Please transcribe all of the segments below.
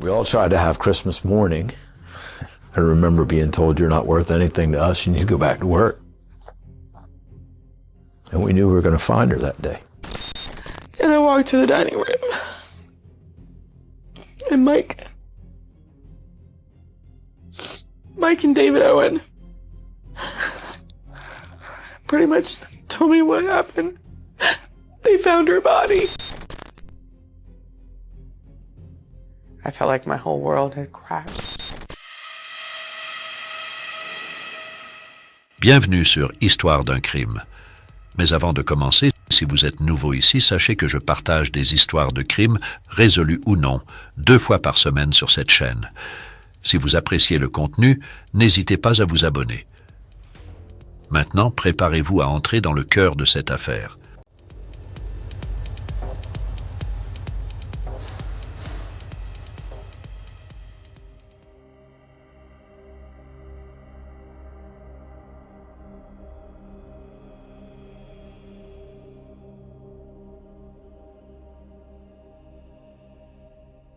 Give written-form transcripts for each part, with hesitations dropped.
We all tried to have Christmas morning. I remember being told, you're not worth anything to us, you need to go back to work. And we knew we were going to find her that day. And I walked to the dining room. And Mike and David Owen pretty much told me what happened. They found her body. I felt like my whole world had crashed. Bienvenue sur Histoire d'un crime. Mais avant de commencer, si vous êtes nouveau ici, sachez que je partage des histoires de crimes, résolues ou non, 2 fois par semaine sur cette chaîne. Si vous appréciez le contenu, n'hésitez pas à vous abonner. Maintenant, préparez-vous à entrer dans le cœur de cette affaire.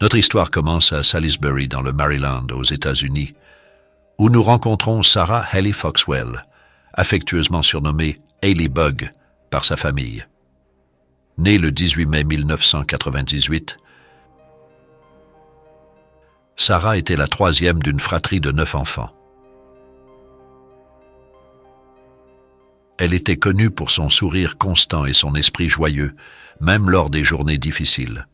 Notre histoire commence à Salisbury, dans le Maryland, aux États-Unis, où nous rencontrons Sarah Haley Foxwell, affectueusement surnommée Haley Bug par sa famille. Née le 18 mai 1998, Sarah était la 3e d'une fratrie de 9 enfants. Elle était connue pour son sourire constant et son esprit joyeux, même lors des journées difficiles.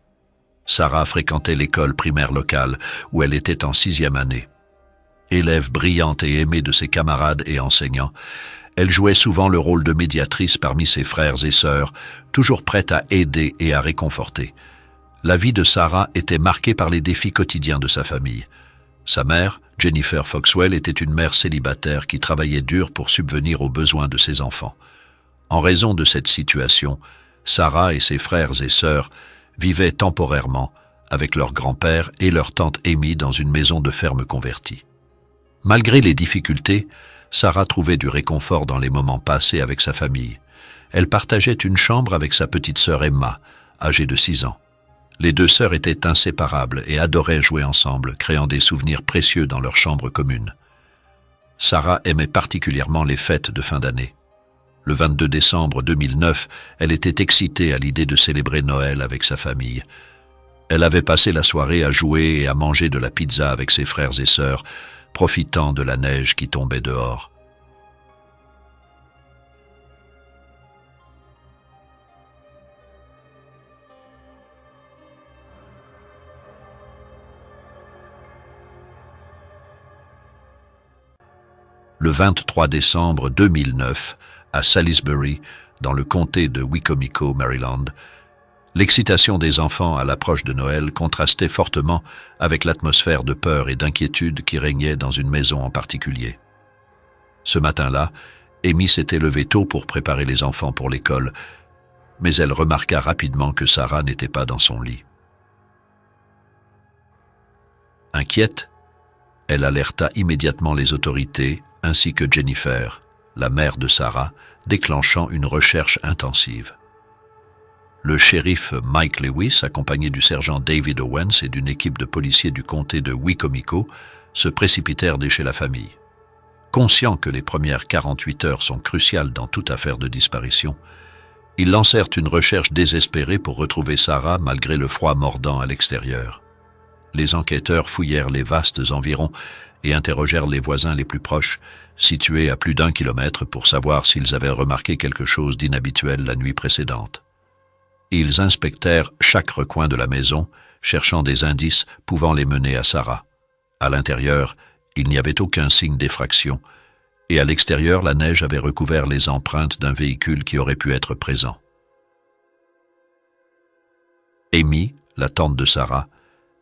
Sarah fréquentait l'école primaire locale, où elle était en 6e année. Élève brillante et aimée de ses camarades et enseignants, elle jouait souvent le rôle de médiatrice parmi ses frères et sœurs, toujours prête à aider et à réconforter. La vie de Sarah était marquée par les défis quotidiens de sa famille. Sa mère, Jennifer Foxwell, était une mère célibataire qui travaillait dur pour subvenir aux besoins de ses enfants. En raison de cette situation, Sarah et ses frères et sœurs vivaient temporairement avec leur grand-père et leur tante Amy dans une maison de ferme convertie. Malgré les difficultés, Sarah trouvait du réconfort dans les moments passés avec sa famille. Elle partageait une chambre avec sa petite sœur Emma, âgée de 6 ans. Les 2 sœurs étaient inséparables et adoraient jouer ensemble, créant des souvenirs précieux dans leur chambre commune. Sarah aimait particulièrement les fêtes de fin d'année. Le 22 décembre 2009, elle était excitée à l'idée de célébrer Noël avec sa famille. Elle avait passé la soirée à jouer et à manger de la pizza avec ses frères et sœurs, profitant de la neige qui tombait dehors. Le 23 décembre 2009, à Salisbury, dans le comté de Wicomico, Maryland, l'excitation des enfants à l'approche de Noël contrastait fortement avec l'atmosphère de peur et d'inquiétude qui régnait dans une maison en particulier. Ce matin-là, Amy s'était levée tôt pour préparer les enfants pour l'école, mais elle remarqua rapidement que Sarah n'était pas dans son lit. Inquiète, elle alerta immédiatement les autorités ainsi que Jennifer, la mère de Sarah, déclenchant une recherche intensive. Le shérif Mike Lewis, accompagné du sergent David Owens et d'une équipe de policiers du comté de Wicomico, se précipitèrent chez la famille. Conscients que les premières 48 heures sont cruciales dans toute affaire de disparition, ils lancèrent une recherche désespérée pour retrouver Sarah malgré le froid mordant à l'extérieur. Les enquêteurs fouillèrent les vastes environs et interrogèrent les voisins les plus proches, situés à plus d'1 kilomètre, pour savoir s'ils avaient remarqué quelque chose d'inhabituel la nuit précédente. Ils inspectèrent chaque recoin de la maison, cherchant des indices pouvant les mener à Sarah. À l'intérieur, il n'y avait aucun signe d'effraction, et à l'extérieur, la neige avait recouvert les empreintes d'un véhicule qui aurait pu être présent. Amy, la tante de Sarah,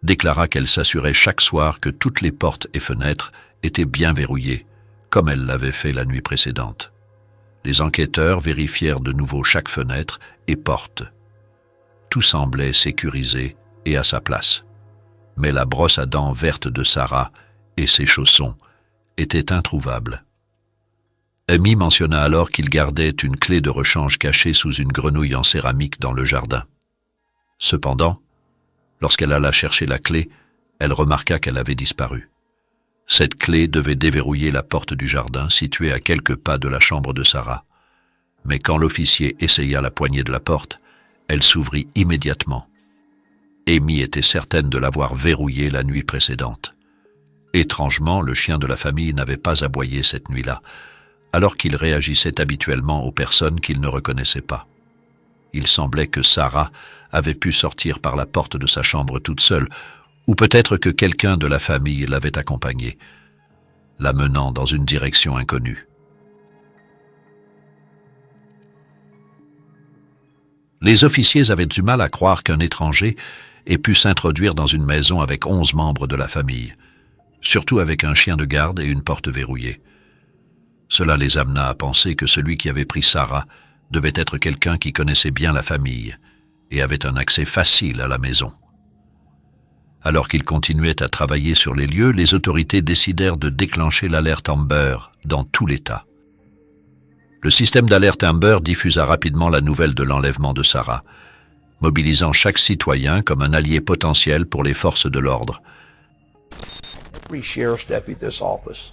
déclara qu'elle s'assurait chaque soir que toutes les portes et fenêtres étaient bien verrouillées, comme elle l'avait fait la nuit précédente. Les enquêteurs vérifièrent de nouveau chaque fenêtre et porte. Tout semblait sécurisé et à sa place. Mais la brosse à dents verte de Sarah et ses chaussons étaient introuvables. Amy mentionna alors qu'il gardait une clé de rechange cachée sous une grenouille en céramique dans le jardin. Cependant, lorsqu'elle alla chercher la clé, Elle remarqua qu'elle avait disparu. Cette clé devait déverrouiller la porte du jardin située à quelques pas de la chambre de Sarah. Mais quand l'officier essaya la poignée de la porte, elle s'ouvrit immédiatement. Amy était certaine de l'avoir verrouillée la nuit précédente. Étrangement, le chien de la famille n'avait pas aboyé cette nuit-là, alors qu'il réagissait habituellement aux personnes qu'il ne reconnaissait pas. Il semblait que Sarah avait pu sortir par la porte de sa chambre toute seule, ou peut-être que quelqu'un de la famille l'avait accompagnée, la menant dans une direction inconnue. Les officiers avaient du mal à croire qu'un étranger ait pu s'introduire dans une maison avec 11 membres de la famille, surtout avec un chien de garde et une porte verrouillée. Cela les amena à penser que celui qui avait pris Sarah devait être quelqu'un qui connaissait bien la famille et avait un accès facile à la maison. Alors qu'ils continuaient à travailler sur les lieux, les autorités décidèrent de déclencher l'alerte Amber dans tout l'État. Le système d'alerte Amber diffusa rapidement la nouvelle de l'enlèvement de Sarah, mobilisant chaque citoyen comme un allié potentiel pour les forces de l'ordre. Three sheriff's deputies at this office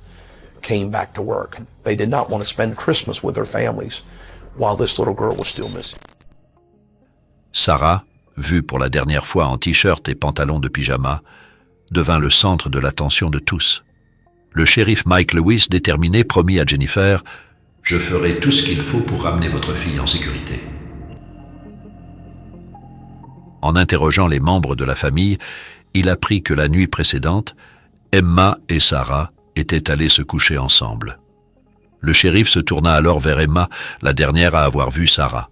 came back to work. They did not want to spend Christmas with their families while this little girl was still missing. Sarah, vue pour la dernière fois en t-shirt et pantalon de pyjama, devint le centre de l'attention de tous. Le shérif Mike Lewis, déterminé, promit à Jennifer « Je ferai tout ce qu'il faut pour ramener votre fille en sécurité. » En interrogeant les membres de la famille, il apprit que la nuit précédente, Emma et Sarah étaient allées se coucher ensemble. Le shérif se tourna alors vers Emma, la dernière à avoir vu Sarah.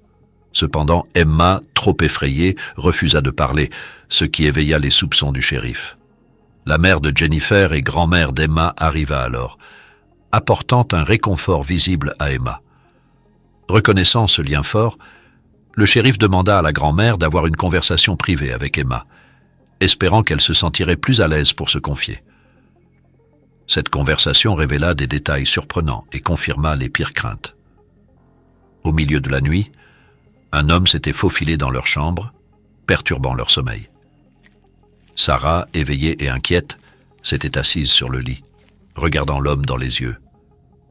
Cependant, Emma, trop effrayée, refusa de parler, ce qui éveilla les soupçons du shérif. La mère de Jennifer et grand-mère d'Emma arriva alors, apportant un réconfort visible à Emma. Reconnaissant ce lien fort, le shérif demanda à la grand-mère d'avoir une conversation privée avec Emma, espérant qu'elle se sentirait plus à l'aise pour se confier. Cette conversation révéla des détails surprenants et confirma les pires craintes. Au milieu de la nuit, un homme s'était faufilé dans leur chambre, perturbant leur sommeil. Sarah, éveillée et inquiète, s'était assise sur le lit, regardant l'homme dans les yeux.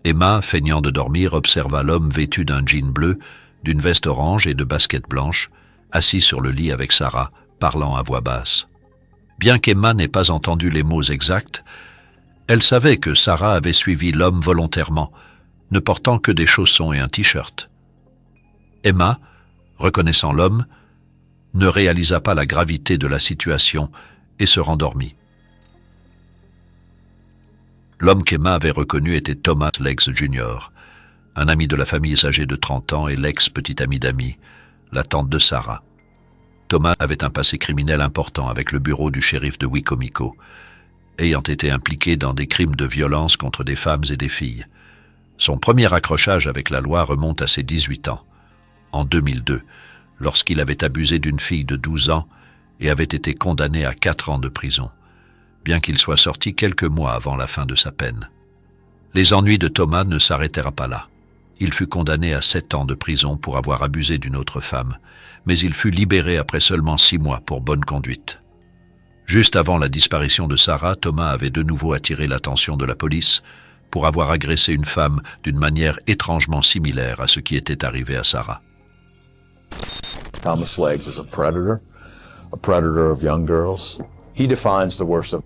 Emma, feignant de dormir, observa l'homme vêtu d'un jean bleu, d'une veste orange et de baskets blanches, assis sur le lit avec Sarah, parlant à voix basse. Bien qu'Emma n'ait pas entendu les mots exacts, elle savait que Sarah avait suivi l'homme volontairement, ne portant que des chaussons et un t-shirt. Emma, reconnaissant l'homme, ne réalisa pas la gravité de la situation et se rendormit. L'homme qu'Emma avait reconnu était Thomas Leggs Jr., un ami de la famille âgé de 30 ans et l'ex-petit ami d'Amy, la tante de Sarah. Thomas avait un passé criminel important avec le bureau du shérif de Wicomico, ayant été impliqué dans des crimes de violence contre des femmes et des filles. Son premier accrochage avec la loi remonte à ses 18 ans, en 2002, lorsqu'il avait abusé d'une fille de 12 ans et avait été condamné à 4 ans de prison, bien qu'il soit sorti quelques mois avant la fin de sa peine. Les ennuis de Thomas ne s'arrêtèrent pas là. Il fut condamné à 7 ans de prison pour avoir abusé d'une autre femme, mais il fut libéré après seulement 6 mois pour bonne conduite. Juste avant la disparition de Sarah, Thomas avait de nouveau attiré l'attention de la police pour avoir agressé une femme d'une manière étrangement similaire à ce qui était arrivé à Sarah. Thomas Leggs is a predator of young girls. He defines the worst of...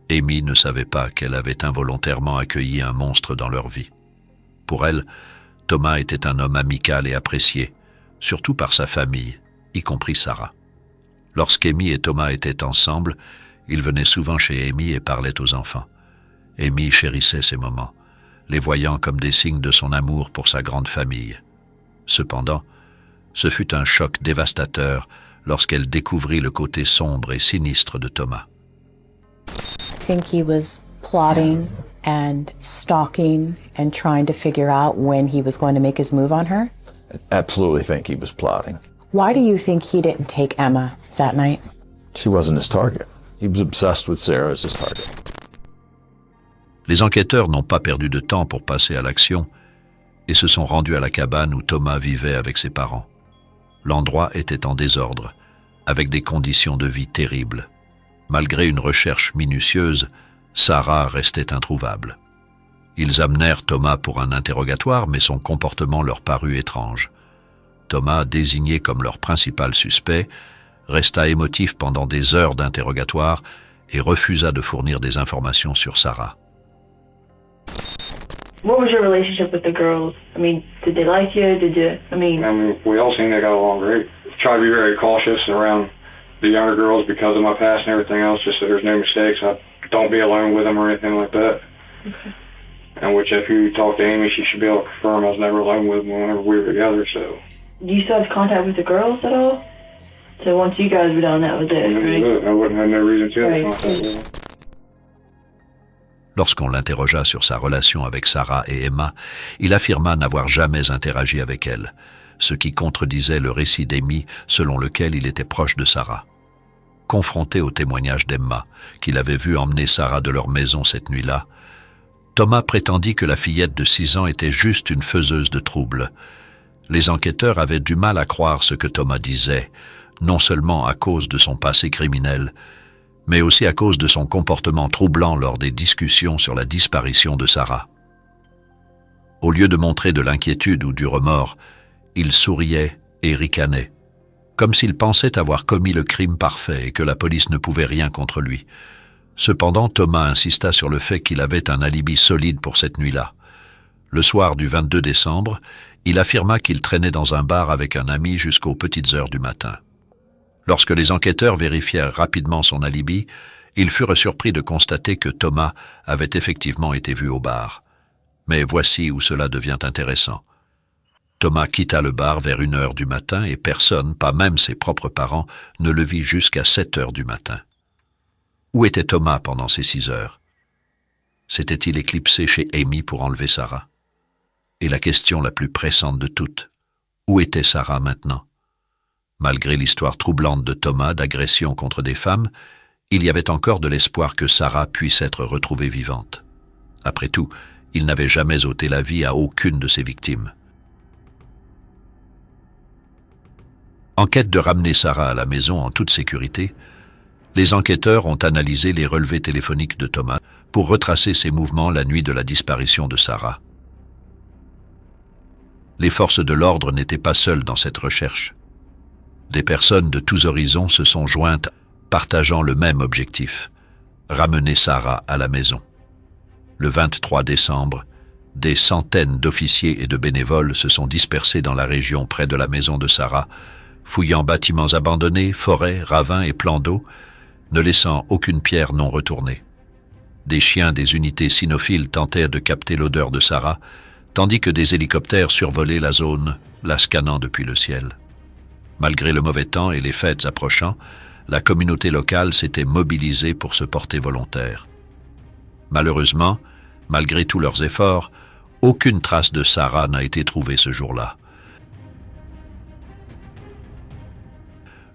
Amy ne savait pas qu'elle avait involontairement accueilli un monstre dans leur vie. Pour elle, Thomas était un homme amical et apprécié, surtout par sa famille, y compris Sarah. Lorsqu'Amy et Thomas étaient ensemble, il venait souvent chez Amy et parlait aux enfants. Amy chérissait ces moments, les voyant comme des signes de son amour pour sa grande famille. Cependant, ce fut un choc dévastateur lorsqu'elle découvrit le côté sombre et sinistre de Thomas. I think he was plotting and stalking and trying to figure out when he was going to make his move on her. I absolutely think he was plotting. Why do you think he didn't take Emma that night? She wasn't his target. He was obsessed with Sarah as his target. Les enquêteurs n'ont pas perdu de temps pour passer à l'action et se sont rendus à la cabane où Thomas vivait avec ses parents. L'endroit était en désordre, avec des conditions de vie terribles. Malgré une recherche minutieuse, Sarah restait introuvable. Ils amenèrent Thomas pour un interrogatoire, mais son comportement leur parut étrange. Thomas, désigné comme leur principal suspect, resta émotif pendant des heures d'interrogatoire et refusa de fournir des informations sur Sarah. What was your relationship with the girls? I mean, did they like you? We all seem they got along great. Try to be very cautious around the younger girls because of my past and everything else, just so there's no mistakes. I don't be alone with them or anything like that. Okay. And which, if you talk to Amy, she should be able to confirm I was never alone with them whenever we were together, so. Do you still have contact with the girls at all? So once you guys were done, that was it, right? I wouldn't have no reason to have Right. contact with them. Lorsqu'on l'interrogea sur sa relation avec Sarah et Emma, il affirma n'avoir jamais interagi avec elles, ce qui contredisait le récit d'Amy selon lequel il était proche de Sarah. Confronté au témoignage d'Emma, qu'il avait vu emmener Sarah de leur maison cette nuit-là, Thomas prétendit que la fillette de 6 ans était juste une faiseuse de troubles. Les enquêteurs avaient du mal à croire ce que Thomas disait, non seulement à cause de son passé criminel, mais aussi à cause de son comportement troublant lors des discussions sur la disparition de Sarah. Au lieu de montrer de l'inquiétude ou du remords, il souriait et ricanait, comme s'il pensait avoir commis le crime parfait et que la police ne pouvait rien contre lui. Cependant, Thomas insista sur le fait qu'il avait un alibi solide pour cette nuit-là. Le soir du 22 décembre, il affirma qu'il traînait dans un bar avec un ami jusqu'aux petites heures du matin. Lorsque les enquêteurs vérifièrent rapidement son alibi, ils furent surpris de constater que Thomas avait effectivement été vu au bar. Mais voici où cela devient intéressant. Thomas quitta le bar vers 1h du matin et personne, pas même ses propres parents, ne le vit jusqu'à 7h du matin. Où était Thomas pendant ces 6 heures? S'était-il éclipsé chez Amy pour enlever Sarah? Et la question la plus pressante de toutes, où était Sarah maintenant? Malgré l'histoire troublante de Thomas d'agression contre des femmes, il y avait encore de l'espoir que Sarah puisse être retrouvée vivante. Après tout, il n'avait jamais ôté la vie à aucune de ses victimes. En quête de ramener Sarah à la maison en toute sécurité, les enquêteurs ont analysé les relevés téléphoniques de Thomas pour retracer ses mouvements la nuit de la disparition de Sarah. Les forces de l'ordre n'étaient pas seules dans cette recherche. Des personnes de tous horizons se sont jointes, partageant le même objectif, ramener Sarah à la maison. Le 23 décembre, des centaines d'officiers et de bénévoles se sont dispersés dans la région près de la maison de Sarah, fouillant bâtiments abandonnés, forêts, ravins et plans d'eau, ne laissant aucune pierre non retournée. Des chiens des unités cynophiles tentèrent de capter l'odeur de Sarah, tandis que des hélicoptères survolaient la zone, la scannant depuis le ciel. Malgré le mauvais temps et les fêtes approchant, la communauté locale s'était mobilisée pour se porter volontaire. Malheureusement, malgré tous leurs efforts, aucune trace de Sarah n'a été trouvée ce jour-là.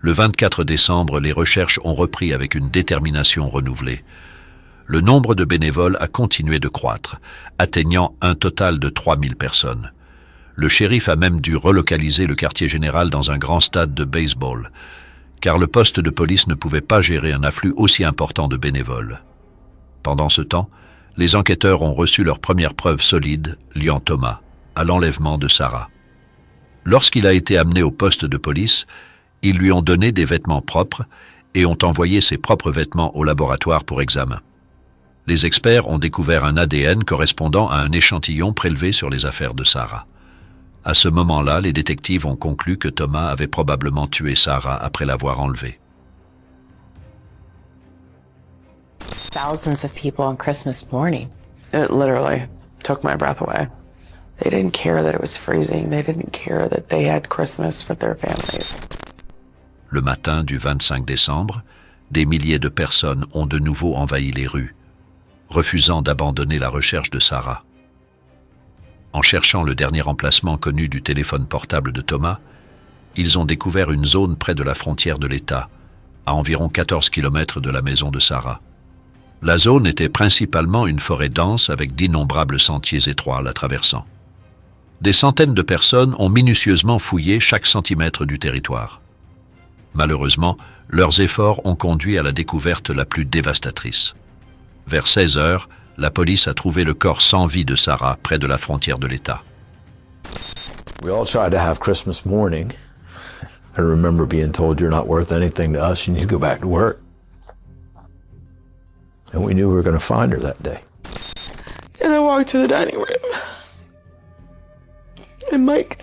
Le 24 décembre, les recherches ont repris avec une détermination renouvelée. Le nombre de bénévoles a continué de croître, atteignant un total de 3000 personnes. Le shérif a même dû relocaliser le quartier général dans un grand stade de baseball, car le poste de police ne pouvait pas gérer un afflux aussi important de bénévoles. Pendant ce temps, les enquêteurs ont reçu leurs premières preuves solides liant Thomas à l'enlèvement de Sarah. Lorsqu'il a été amené au poste de police, ils lui ont donné des vêtements propres et ont envoyé ses propres vêtements au laboratoire pour examen. Les experts ont découvert un ADN correspondant à un échantillon prélevé sur les affaires de Sarah. À ce moment-là, les détectives ont conclu que Thomas avait probablement tué Sarah après l'avoir enlevée. Thousands of people on Christmas morning. It literally took my breath away. They didn't care that it was freezing. They didn't care that they had Christmas with their families. Le matin du 25 décembre, des milliers de personnes ont de nouveau envahi les rues, refusant d'abandonner la recherche de Sarah. En cherchant le dernier emplacement connu du téléphone portable de Thomas, ils ont découvert une zone près de la frontière de l'État, à environ 14 km de la maison de Sarah. La zone était principalement une forêt dense avec d'innombrables sentiers étroits la traversant. Des centaines de personnes ont minutieusement fouillé chaque centimètre du territoire. Malheureusement, leurs efforts ont conduit à la découverte la plus dévastatrice. Vers 16 heures, la police a trouvé le corps sans vie de Sarah près de la frontière de l'État. We all tried to have Christmas morning. I remember being told you're not worth anything to us, you need to go back to work. And we knew we were going to find her that day. And I walked to the dining room. And Mike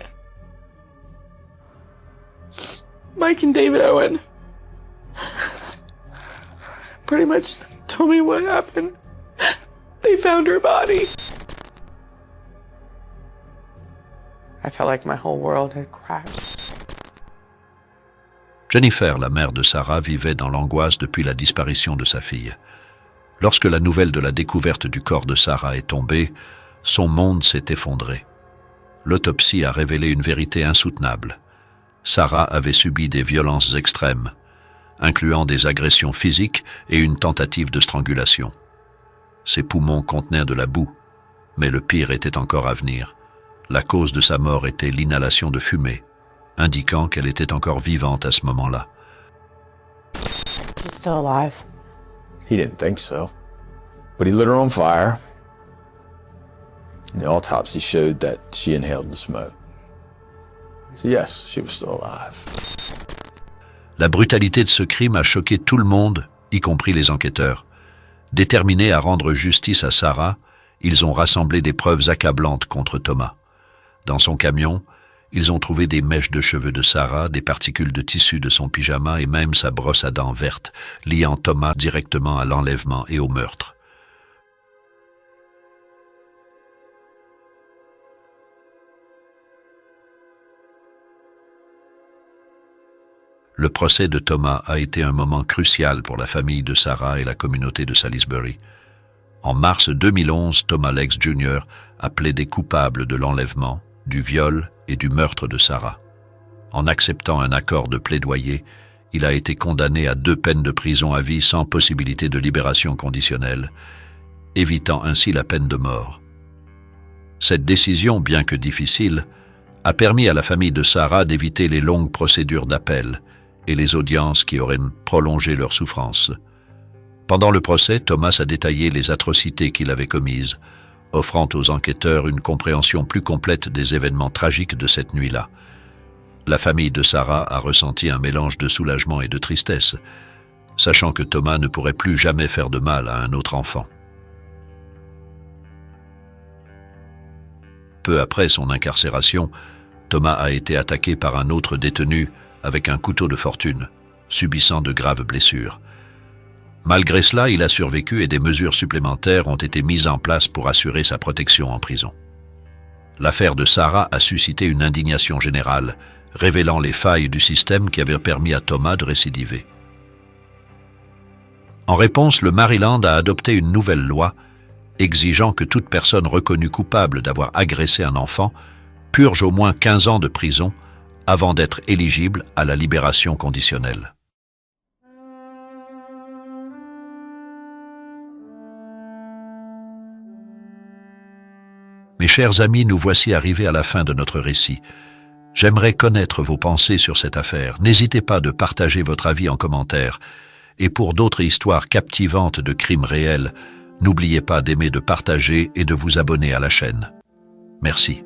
and David Owen pretty much told me what happened. They found her body. I felt like my whole world had crashed. Jennifer, la mère de Sarah, vivait dans l'angoisse depuis la disparition de sa fille. Lorsque la nouvelle de la découverte du corps de Sarah est tombée, son monde s'est effondré. L'autopsie a révélé une vérité insoutenable. Sarah avait subi des violences extrêmes, incluant des agressions physiques et une tentative de strangulation. Ses poumons contenaient de la boue, mais le pire était encore à venir. La cause de sa mort était l'inhalation de fumée, indiquant qu'elle était encore vivante à ce moment-là. She's still alive. He didn't think so. But he lit her on fire. And the autopsy showed that she inhaled the smoke. So yes, she was still alive. La brutalité de ce crime a choqué tout le monde, y compris les enquêteurs. Déterminés à rendre justice à Sarah, ils ont rassemblé des preuves accablantes contre Thomas. Dans son camion, ils ont trouvé des mèches de cheveux de Sarah, des particules de tissu de son pyjama et même sa brosse à dents verte, liant Thomas directement à l'enlèvement et au meurtre. Le procès de Thomas a été un moment crucial pour la famille de Sarah et la communauté de Salisbury. En mars 2011, Thomas Legs Jr. a plaidé coupable de l'enlèvement, du viol et du meurtre de Sarah. En acceptant un accord de plaidoyer, il a été condamné à 2 peines de prison à vie sans possibilité de libération conditionnelle, évitant ainsi la peine de mort. Cette décision, bien que difficile, a permis à la famille de Sarah d'éviter les longues procédures d'appel et les audiences qui auraient prolongé leur souffrance. Pendant le procès, Thomas a détaillé les atrocités qu'il avait commises, offrant aux enquêteurs une compréhension plus complète des événements tragiques de cette nuit-là. La famille de Sarah a ressenti un mélange de soulagement et de tristesse, sachant que Thomas ne pourrait plus jamais faire de mal à un autre enfant. Peu après son incarcération, Thomas a été attaqué par un autre détenu avec un couteau de fortune, subissant de graves blessures. Malgré cela, il a survécu et des mesures supplémentaires ont été mises en place pour assurer sa protection en prison. L'affaire de Sarah a suscité une indignation générale, révélant les failles du système qui avaient permis à Thomas de récidiver. En réponse, le Maryland a adopté une nouvelle loi exigeant que toute personne reconnue coupable d'avoir agressé un enfant purge au moins 15 ans de prison avant d'être éligible à la libération conditionnelle. Mes chers amis, nous voici arrivés à la fin de notre récit. J'aimerais connaître vos pensées sur cette affaire. N'hésitez pas de partager votre avis en commentaire. Et pour d'autres histoires captivantes de crimes réels, n'oubliez pas d'aimer, de partager et de vous abonner à la chaîne. Merci.